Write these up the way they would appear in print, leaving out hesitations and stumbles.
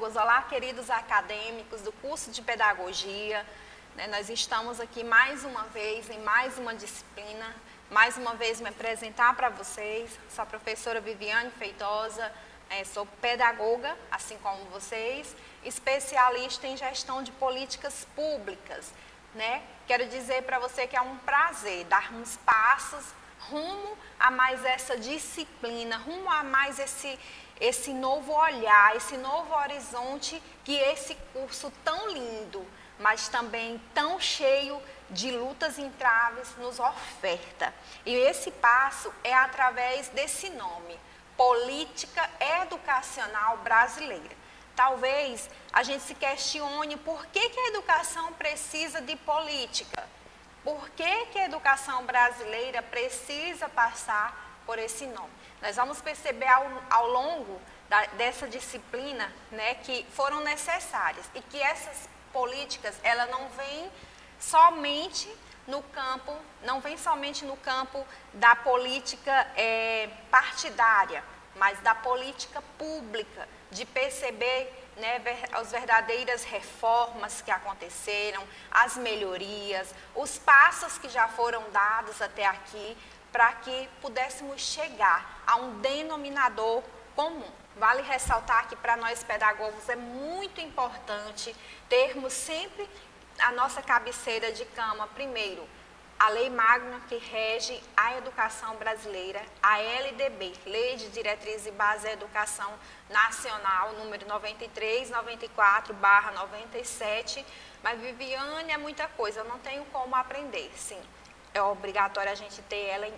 pedagogos, olá queridos acadêmicos do curso de pedagogia. Nós estamos aqui mais uma vez em mais uma disciplina, mais uma vez me apresentar para vocês. Sou a professora Viviane Feitosa, sou pedagoga, assim como vocês, especialista em gestão de políticas públicas. Quero dizer para você que é um prazer darmos passos rumo a mais essa disciplina, rumo a mais esse novo olhar, esse novo horizonte que esse curso tão lindo, mas também tão cheio de lutas e entraves nos oferta. E esse passo é através desse nome, Política Educacional Brasileira. Talvez a gente se questione por que a educação precisa de política. Por que a educação brasileira precisa passar por esse nome? Nós vamos perceber ao longo dessa disciplina, que foram necessárias e que essas políticas, ela não vêm somente no campo, da política partidária, mas da política pública, de perceber as verdadeiras reformas que aconteceram, as melhorias, os passos que já foram dados até aqui, para que pudéssemos chegar a um denominador comum. Vale ressaltar que para nós pedagogos é muito importante termos sempre a nossa cabeceira de cama, primeiro, a lei magna que rege a educação brasileira, a LDB, Lei de Diretriz e Base da Educação Nacional, número 93/94/97, mas Viviane é muita coisa, eu não tenho como aprender, sim, é obrigatório a gente ter ela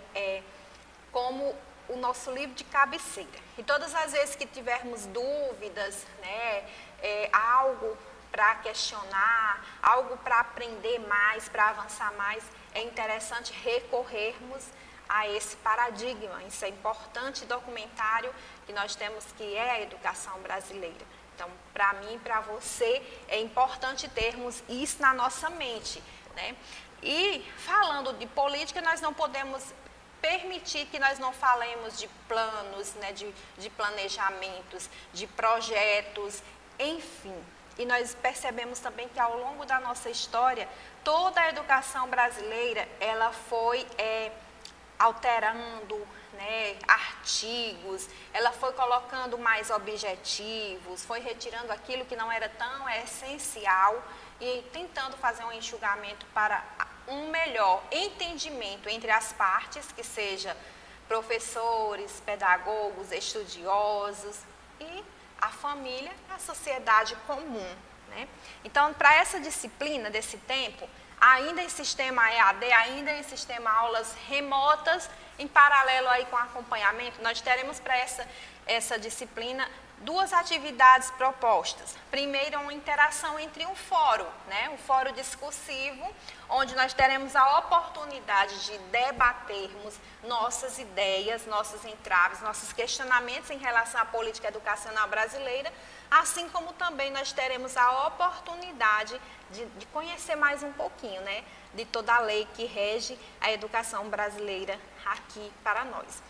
como o nosso livro de cabeceira. E todas as vezes que tivermos dúvidas, algo para questionar, algo para aprender mais, para avançar mais, é interessante recorrermos a esse paradigma, esse importante documentário que nós temos, que é a educação brasileira. Então, para mim e para você, é importante termos isso na nossa mente. E falando de política, nós não podemos permitir que nós não falemos de planos, de planejamentos, de projetos, enfim. E nós percebemos também que ao longo da nossa história, toda a educação brasileira, ela foi alterando artigos, ela foi colocando mais objetivos, foi retirando aquilo que não era tão essencial e tentando fazer um enxugamento para um melhor entendimento entre as partes, que seja professores, pedagogos, estudiosos e a família, a sociedade comum. Então, para essa disciplina desse tempo, ainda em sistema EAD, ainda em sistema aulas remotas, em paralelo aí com acompanhamento, nós teremos para essa disciplina duas atividades propostas. Primeiro, uma interação entre um fórum, um fórum discursivo, onde nós teremos a oportunidade de debatermos nossas ideias, nossos entraves, nossos questionamentos em relação à política educacional brasileira, assim como também nós teremos a oportunidade de conhecer mais um pouquinho, de toda a lei que rege a educação brasileira aqui para nós.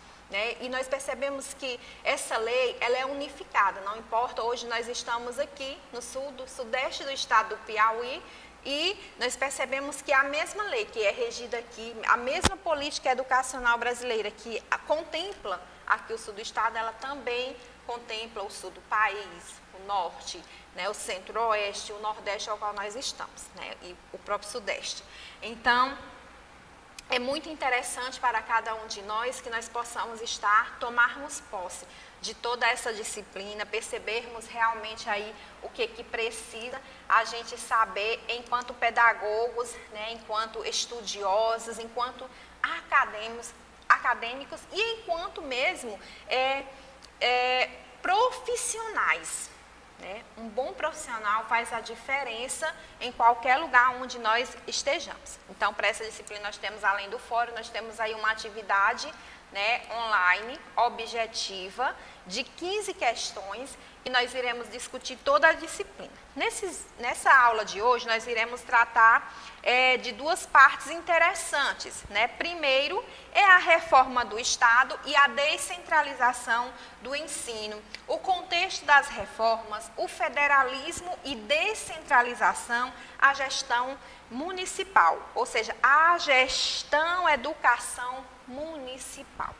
E nós percebemos que essa lei, ela é unificada, não importa, hoje nós estamos aqui no sudeste do estado do Piauí, e nós percebemos que a mesma lei que é regida aqui, a mesma política educacional brasileira que contempla aqui o sul do estado, ela também contempla o sul do país, o norte, o centro-oeste, o nordeste ao qual nós estamos, e o próprio sudeste. Então, é muito interessante para cada um de nós que nós possamos tomarmos posse de toda essa disciplina, percebermos realmente aí o que precisa a gente saber enquanto pedagogos, enquanto estudiosos, enquanto acadêmicos e enquanto mesmo profissionais. Um bom profissional faz a diferença em qualquer lugar onde nós estejamos. Então, para essa disciplina, nós temos, além do fórum, nós temos aí uma atividade online, objetiva, de 15 questões e nós iremos discutir toda a disciplina. Nessa aula de hoje, nós iremos tratar de duas partes interessantes, né? Primeiro, é a reforma do Estado e a descentralização do ensino, o contexto das reformas, o federalismo e descentralização, a gestão municipal, ou seja, a gestão educação municipal.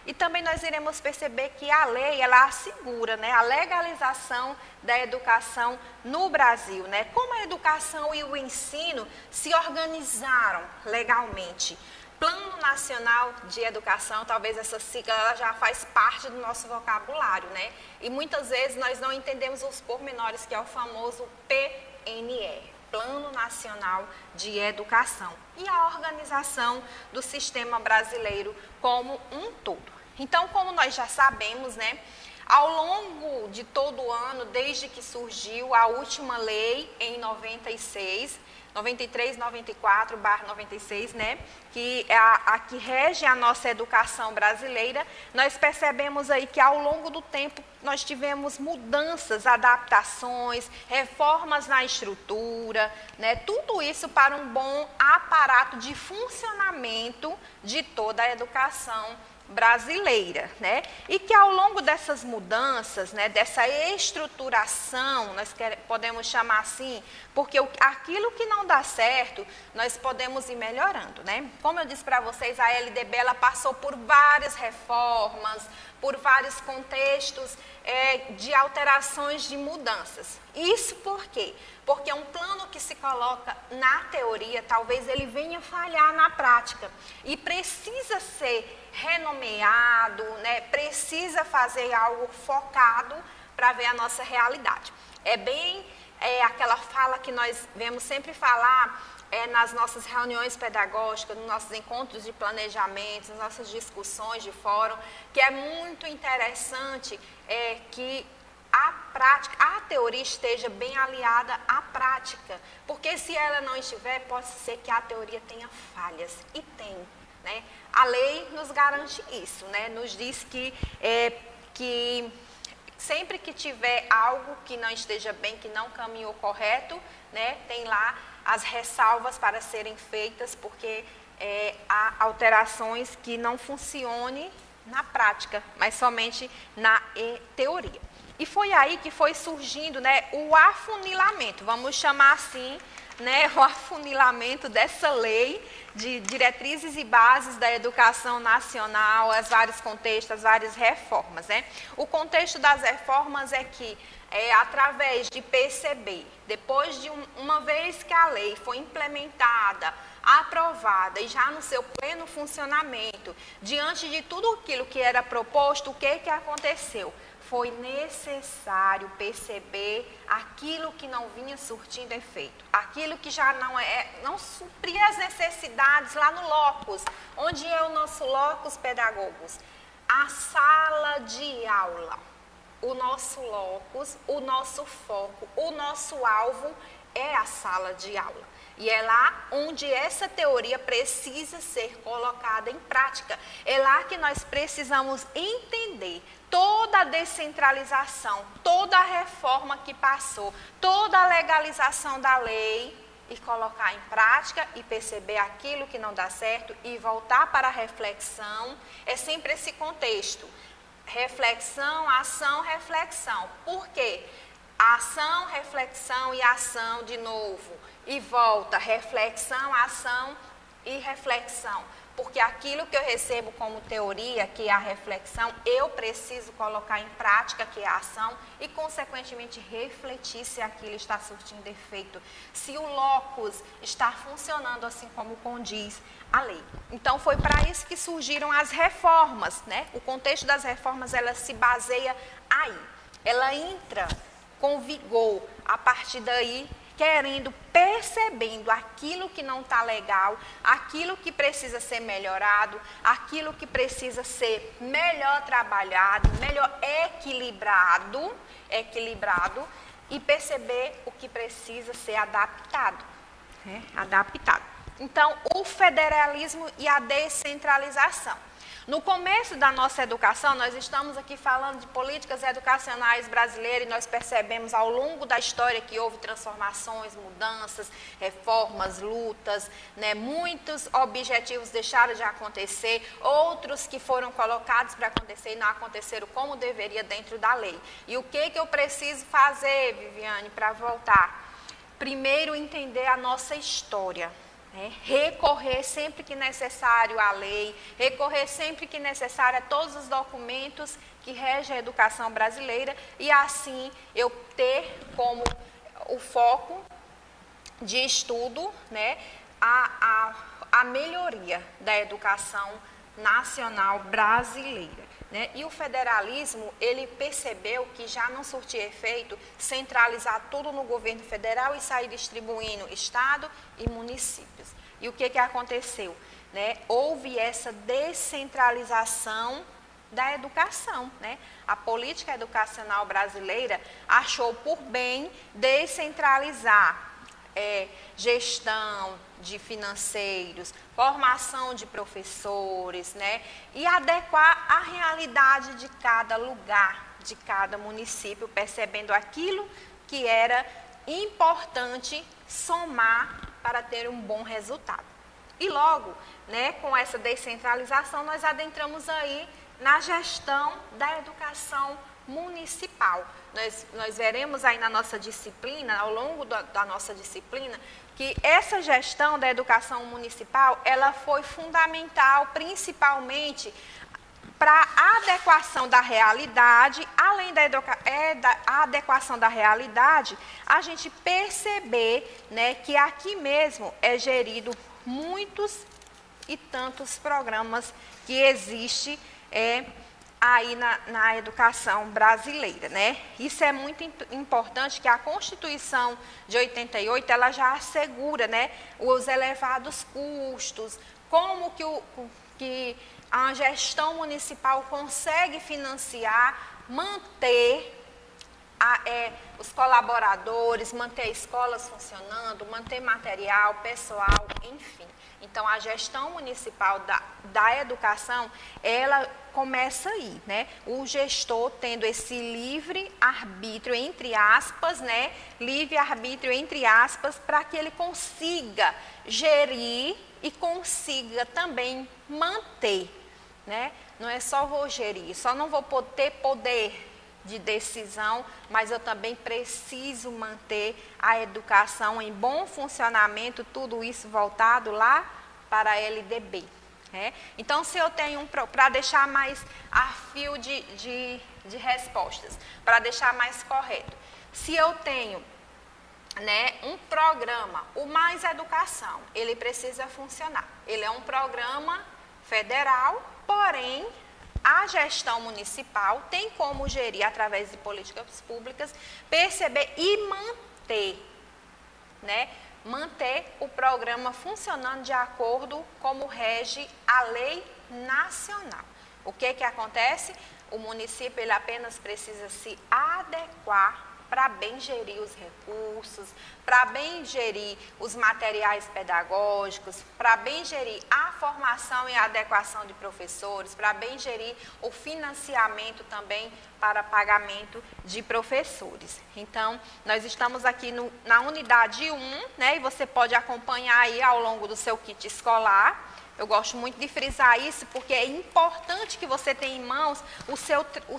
E também nós iremos perceber que a lei, ela assegura, né, a legalização da educação no Brasil, né? Como a educação e o ensino se organizaram legalmente. Plano Nacional de Educação, talvez essa sigla ela já faz parte do nosso vocabulário, né? E muitas vezes nós não entendemos os pormenores, que é o famoso PNE. Plano Nacional de Educação, e a organização do sistema brasileiro como um todo. Então, como nós já sabemos, né, ao longo de todo o ano, desde que surgiu a última lei em 93/94/96, né, que é a que rege a nossa educação brasileira, nós percebemos aí que ao longo do tempo nós tivemos mudanças, adaptações, reformas na estrutura, né, tudo isso para um bom aparato de funcionamento de toda a educação brasileira, né? E que ao longo dessas mudanças, né, dessa estruturação, nós podemos chamar assim, porque aquilo que não dá certo, nós podemos ir melhorando, né? Como eu disse para vocês, a LDB ela passou por várias reformas, por vários contextos de alterações, de mudanças. Isso por quê? Porque um plano que se coloca na teoria, talvez ele venha falhar na prática e precisa ser renomeado, né? Precisa fazer algo focado para ver a nossa realidade. É bem aquela fala que nós vemos sempre falar nas nossas reuniões pedagógicas, nos nossos encontros de planejamento, nas nossas discussões de fórum, que é muito interessante que a prática, a teoria esteja bem aliada à prática, porque se ela não estiver, pode ser que a teoria tenha falhas, e tem, né? A lei nos garante isso, né? Nos diz que sempre que tiver algo que não esteja bem, que não caminhou correto, né, tem lá as ressalvas para serem feitas, porque há alterações que não funcionem na prática, mas somente na teoria. E foi aí que foi surgindo, né, o afunilamento, vamos chamar assim, né, o afunilamento dessa lei de diretrizes e bases da educação nacional, os vários contextos, as várias reformas, né? O contexto das reformas é que, através de PCB, depois de uma vez que a lei foi implementada, aprovada e já no seu pleno funcionamento, diante de tudo aquilo que era proposto, o que aconteceu? Foi necessário perceber aquilo que não vinha surtindo efeito, aquilo que já não supria as necessidades lá no locus. Onde é o nosso locus pedagogos? A sala de aula. O nosso locus, o nosso foco, o nosso alvo é a sala de aula. E é lá onde essa teoria precisa ser colocada em prática. É lá que nós precisamos entender toda a descentralização, toda a reforma que passou, toda a legalização da lei e colocar em prática e perceber aquilo que não dá certo e voltar para a reflexão. É sempre esse contexto. Reflexão, ação, reflexão. Por quê? Ação, reflexão e ação de novo. E volta, reflexão, ação e reflexão. Porque aquilo que eu recebo como teoria, que é a reflexão, eu preciso colocar em prática, que é a ação, e consequentemente refletir se aquilo está surtindo efeito, se o locus está funcionando assim como condiz a lei. Então foi para isso que surgiram as reformas, né? O contexto das reformas, ela se baseia aí. Ela entra com vigor a partir daí, percebendo aquilo que não está legal, aquilo que precisa ser melhorado, aquilo que precisa ser melhor trabalhado, melhor equilibrado e perceber o que precisa ser adaptado. Então, o federalismo e a descentralização. No começo da nossa educação, nós estamos aqui falando de políticas educacionais brasileiras e nós percebemos ao longo da história que houve transformações, mudanças, reformas, lutas, né? Muitos objetivos deixaram de acontecer, outros que foram colocados para acontecer e não aconteceram como deveria dentro da lei. E o que eu preciso fazer, Viviane, para voltar? Primeiro, entender a nossa história. Recorrer sempre que necessário à lei, recorrer sempre que necessário a todos os documentos que regem a educação brasileira e assim eu ter como o foco de estudo, né, a melhoria da educação nacional brasileira. Né? E o federalismo, ele percebeu que já não surtia efeito centralizar tudo no governo federal e sair distribuindo estado e municípios. E o que aconteceu? Né? Houve essa descentralização da educação. Né? A política educacional brasileira achou por bem descentralizar gestão de financeiros, formação de professores, né? E adequar a realidade de cada lugar, de cada município, percebendo aquilo que era importante somar para ter um bom resultado. E logo, né, com essa descentralização, nós adentramos aí na gestão da educação municipal. Nós veremos aí na nossa disciplina, ao longo da nossa disciplina, que essa gestão da educação municipal, ela foi fundamental, principalmente para a adequação da realidade, além da adequação da realidade, a gente perceber, né, que aqui mesmo é gerido muitos e tantos programas que existem aí na educação brasileira, né? Isso é muito importante, que a Constituição de 88, ela já assegura, né, os elevados custos, como que a gestão municipal consegue financiar, manter os colaboradores, manter escolas funcionando, manter material, pessoal, enfim. Então, a gestão municipal da educação, ela começa aí, né? O gestor tendo esse livre-arbítrio, entre aspas, né? Livre-arbítrio, entre aspas, para que ele consiga gerir e consiga também manter, né? Não é só vou gerir, só não vou ter poder de decisão, mas eu também preciso manter a educação em bom funcionamento, tudo isso voltado lá para a LDB. Então, se eu tenho para deixar mais a fio de respostas, para deixar mais correto, se eu tenho, né, um programa, o Mais Educação, ele precisa funcionar. Ele é um programa federal, porém, a gestão municipal tem como gerir através de políticas públicas, perceber e manter, né? Manter o programa funcionando de acordo como rege a lei nacional. O que acontece? O município ele apenas precisa se adequar para bem gerir os recursos, para bem gerir os materiais pedagógicos, para bem gerir a formação e a adequação de professores, para bem gerir o financiamento também para pagamento de professores. Então, nós estamos aqui na unidade 1, né, e você pode acompanhar aí ao longo do seu kit escolar. Eu gosto muito de frisar isso porque é importante que você tenha em mãos o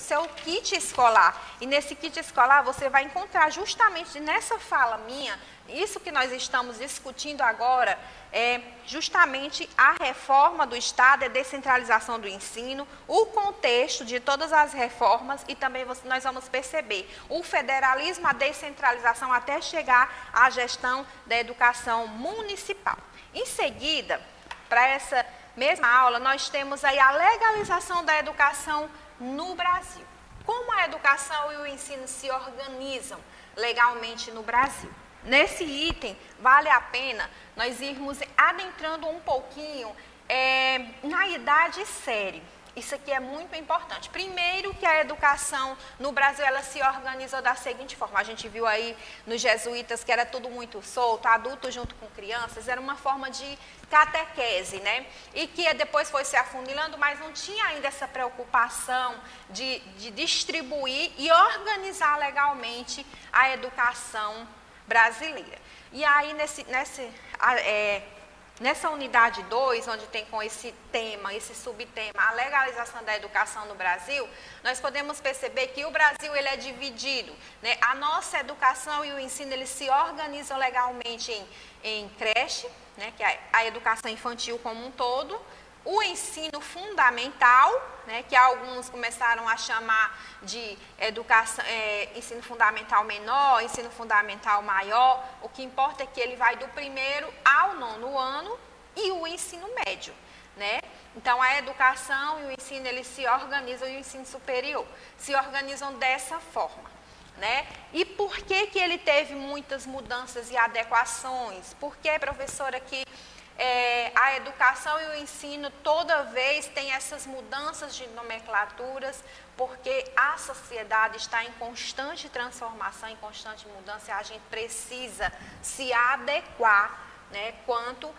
seu kit escolar. E nesse kit escolar você vai encontrar justamente nessa fala minha, isso que nós estamos discutindo agora, é justamente a reforma do Estado, a descentralização do ensino, o contexto de todas as reformas e também nós vamos perceber o federalismo, a descentralização até chegar à gestão da educação municipal. Em seguida, para essa mesma aula, nós temos aí a legalização da educação no Brasil. Como a educação e o ensino se organizam legalmente no Brasil? Nesse item, vale a pena nós irmos adentrando um pouquinho na idade série. Isso aqui é muito importante. Primeiro que a educação no Brasil, ela se organizou da seguinte forma. A gente viu aí nos jesuítas que era tudo muito solto, adultos junto com crianças, era uma forma de catequese, né? E que depois foi se afunilando, mas não tinha ainda essa preocupação de distribuir e organizar legalmente a educação brasileira. E aí, nessa unidade 2, onde tem com esse tema, esse subtema, a legalização da educação no Brasil, nós podemos perceber que o Brasil ele é dividido, né? A nossa educação e o ensino, eles se organizam legalmente em creche, né? Que é a educação infantil como um todo, o ensino fundamental, né? Que alguns começaram a chamar de ensino fundamental menor, ensino fundamental maior. O que importa é que ele vai do 1º ao 9º ano, e o ensino médio, né? Então, a educação e o ensino, eles se organizam, e o ensino superior se organizam dessa forma, né? E por que que ele teve muitas mudanças e adequações? Por que, professora, que a educação e o ensino toda vez tem essas mudanças de nomenclaturas? Porque a sociedade está em constante transformação, em constante mudança, e a gente precisa se adequar, né, quanto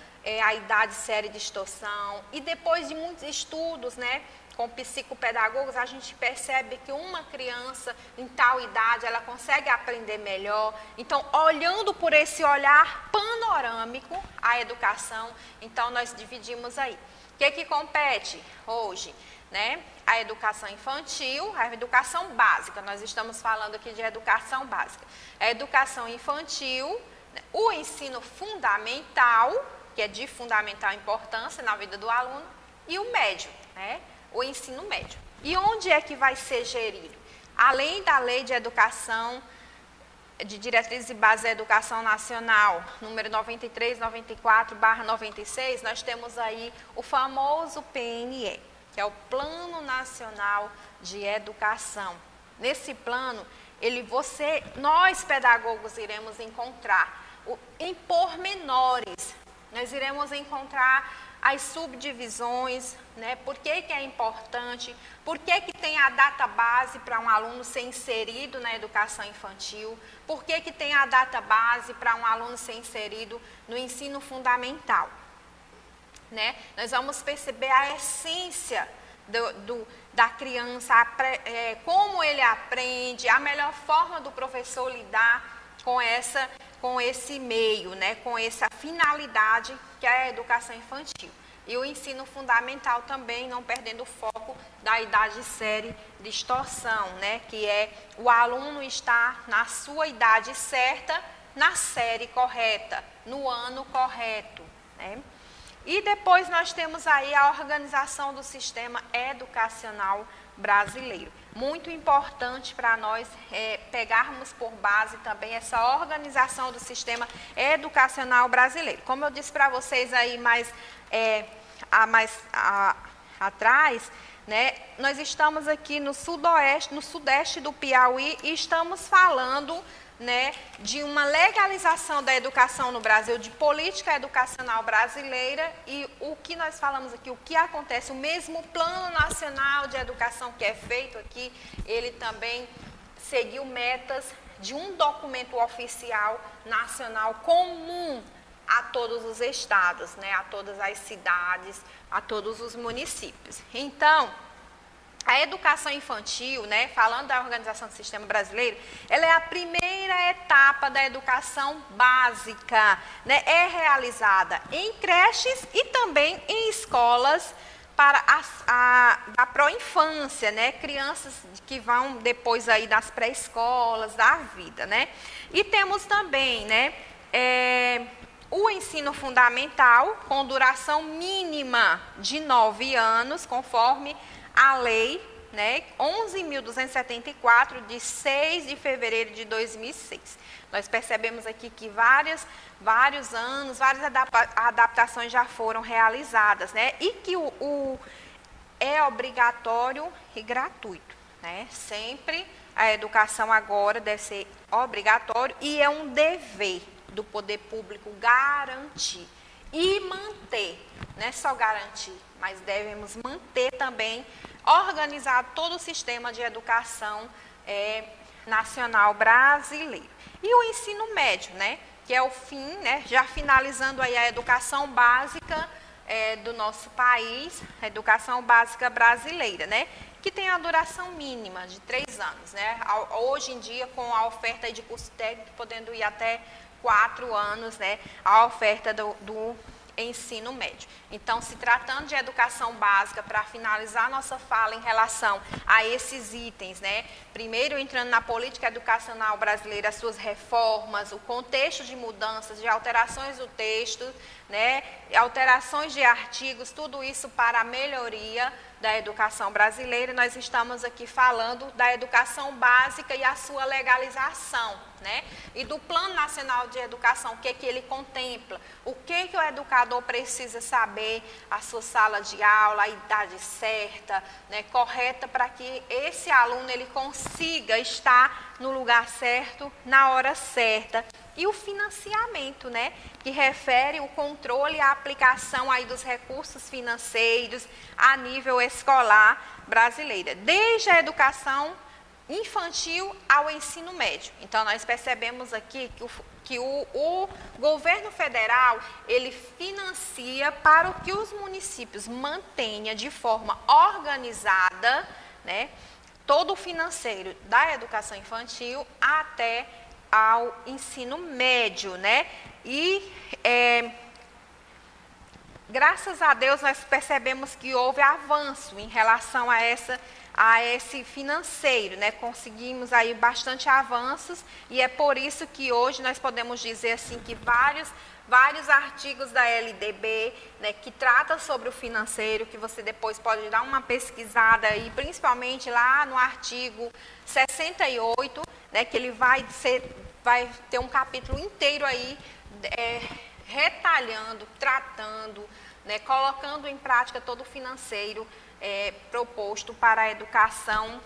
à idade, série de distorção. E depois de muitos estudos, né, com psicopedagogos, a gente percebe que uma criança em tal idade, ela consegue aprender melhor. Então, olhando por esse olhar panorâmico a educação, então nós dividimos aí. O que compete hoje, né? A educação infantil, a educação básica. Nós estamos falando aqui de educação básica. A educação infantil, o ensino fundamental, que é de fundamental importância na vida do aluno, e o médio, né? O ensino médio. E onde é que vai ser gerido? Além da Lei de Educação, de Diretrizes e Bases da Educação Nacional, número 93/94/96, nós temos aí o famoso PNE, que é o Plano Nacional de Educação. Nesse plano, nós pedagogos iremos encontrar em pormenores, nós iremos encontrar as subdivisões, né? Por que que é importante, por que que tem a data base para um aluno ser inserido na educação infantil, por que que tem a data base para um aluno ser inserido no ensino fundamental, né? Nós vamos perceber a essência da criança, como ele aprende, a melhor forma do professor lidar com esse meio, né, com essa finalidade que é a educação infantil. E o ensino fundamental também, não perdendo o foco da idade, série, distorção, né, que é o aluno estar na sua idade certa, na série correta, no ano correto, né? E depois nós temos aí a organização do sistema educacional brasileiro. Muito importante para nós pegarmos por base também essa organização do sistema educacional brasileiro. Como eu disse para vocês aí atrás, né, nós estamos aqui no sudeste do Piauí, e estamos falando, né, de uma legalização da educação no Brasil, de política educacional brasileira. E o que nós falamos aqui, o que acontece, o mesmo Plano Nacional de Educação que é feito aqui, ele também seguiu metas de um documento oficial nacional comum a todos os estados, né, a todas as cidades, a todos os municípios. Então, a educação infantil, né, falando da organização do sistema brasileiro, ela é a primeira etapa da educação básica, né, é realizada em creches e também em escolas para a pró-infância, né, crianças que vão depois aí das pré-escolas, da vida, né. E temos também, né, o ensino fundamental com duração mínima de 9 anos, conforme a lei, né, 11.274, de 6 de fevereiro de 2006. Nós percebemos aqui que vários anos, várias adaptações já foram realizadas, né, e que é obrigatório e gratuito, né? Sempre a educação agora deve ser obrigatório, e é um dever do poder público garantir e manter, não é só garantir, mas devemos manter também organizado todo o sistema de educação nacional brasileiro. E o ensino médio, né, que é o fim, né, já finalizando aí a educação básica do nosso país, a educação básica brasileira, né, que tem a duração mínima de 3 anos, né, hoje em dia com a oferta de curso técnico podendo ir até 4 anos, né, a oferta do ensino médio. Então, se tratando de educação básica, para finalizar nossa fala em relação a esses itens, né? Primeiro, entrando na política educacional brasileira, as suas reformas, o contexto de mudanças, de alterações do texto, né? Alterações de artigos, tudo isso para a melhoria da educação brasileira. Nós estamos aqui falando da educação básica e a sua legalização, né? E do Plano Nacional de Educação, o que ele contempla, o que o educador precisa saber, a sua sala de aula, a idade certa, né, correta, para que esse aluno ele consiga estar no lugar certo, na hora certa. E o financiamento, né, que refere o controle e a aplicação aí dos recursos financeiros a nível escolar brasileira, desde a educação infantil ao ensino médio. Então, nós percebemos aqui que o governo federal, ele financia para que os municípios mantenham de forma organizada, né, todo o financeiro da educação infantil até ao ensino médio, né? E graças a Deus nós percebemos que houve avanço em relação a esse financeiro, né? Conseguimos aí bastante avanços e é por isso que hoje nós podemos dizer assim que vários artigos da LDB, né, que trata sobre o financeiro, que você depois pode dar uma pesquisada aí, principalmente lá no artigo 68, né, que ele vai ter um capítulo inteiro aí retalhando, tratando, né, colocando em prática todo o financeiro proposto para a educação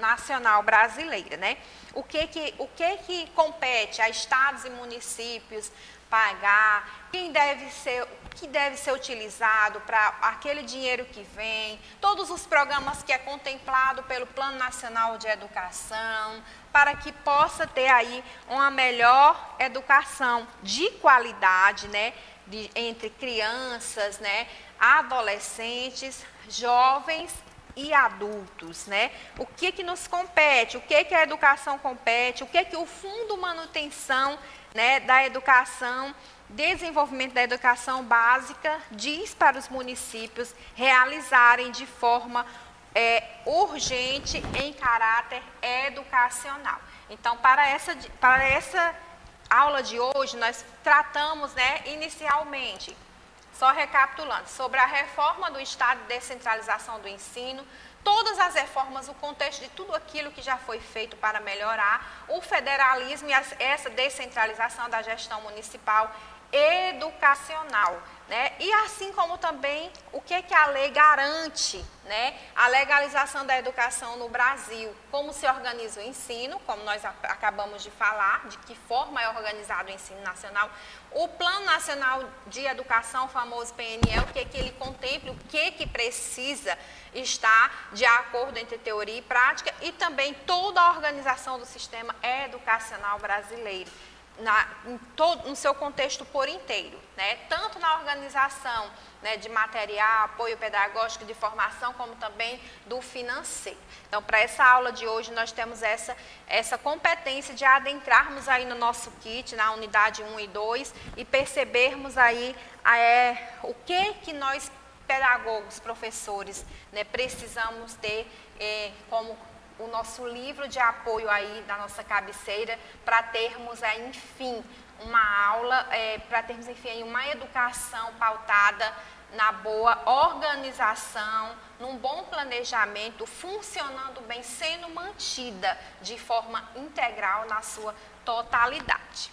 nacional brasileira, né? O que compete a estados e municípios pagar, o que deve ser utilizado para aquele dinheiro que vem, todos os programas que é contemplado pelo Plano Nacional de Educação, para que possa ter aí uma melhor educação de qualidade, né, entre crianças, né, adolescentes, jovens e adultos, né? O que nos compete, o que a educação compete, o que o Fundo Manutenção, né, da Educação, Desenvolvimento da Educação Básica diz para os municípios realizarem de forma urgente em caráter educacional. Então, para essa aula de hoje, nós tratamos, né, inicialmente, só recapitulando, sobre a reforma do Estado de descentralização do ensino, todas as reformas, o contexto de tudo aquilo que já foi feito para melhorar, o federalismo e essa descentralização da gestão municipal educacional, né? E assim como também o que a lei garante, né? A legalização da educação no Brasil, como se organiza o ensino, como nós acabamos de falar, de que forma é organizado o ensino nacional, o Plano Nacional de Educação, o famoso PNE, o que ele contempla, o que precisa estar de acordo entre teoria e prática, e também toda a organização do sistema educacional brasileiro, no seu contexto por inteiro, né? Tanto na organização, né, de material, apoio pedagógico, de formação, como também do financeiro. Então, para essa aula de hoje, nós temos essa competência de adentrarmos aí no nosso kit, na unidade 1 e 2, e percebermos aí o que nós, pedagogos, professores, né, precisamos ter como o nosso livro de apoio aí da nossa cabeceira, para termos aí, enfim, uma aula, para termos, enfim, uma educação pautada na boa organização, num bom planejamento, funcionando bem, sendo mantida de forma integral na sua totalidade.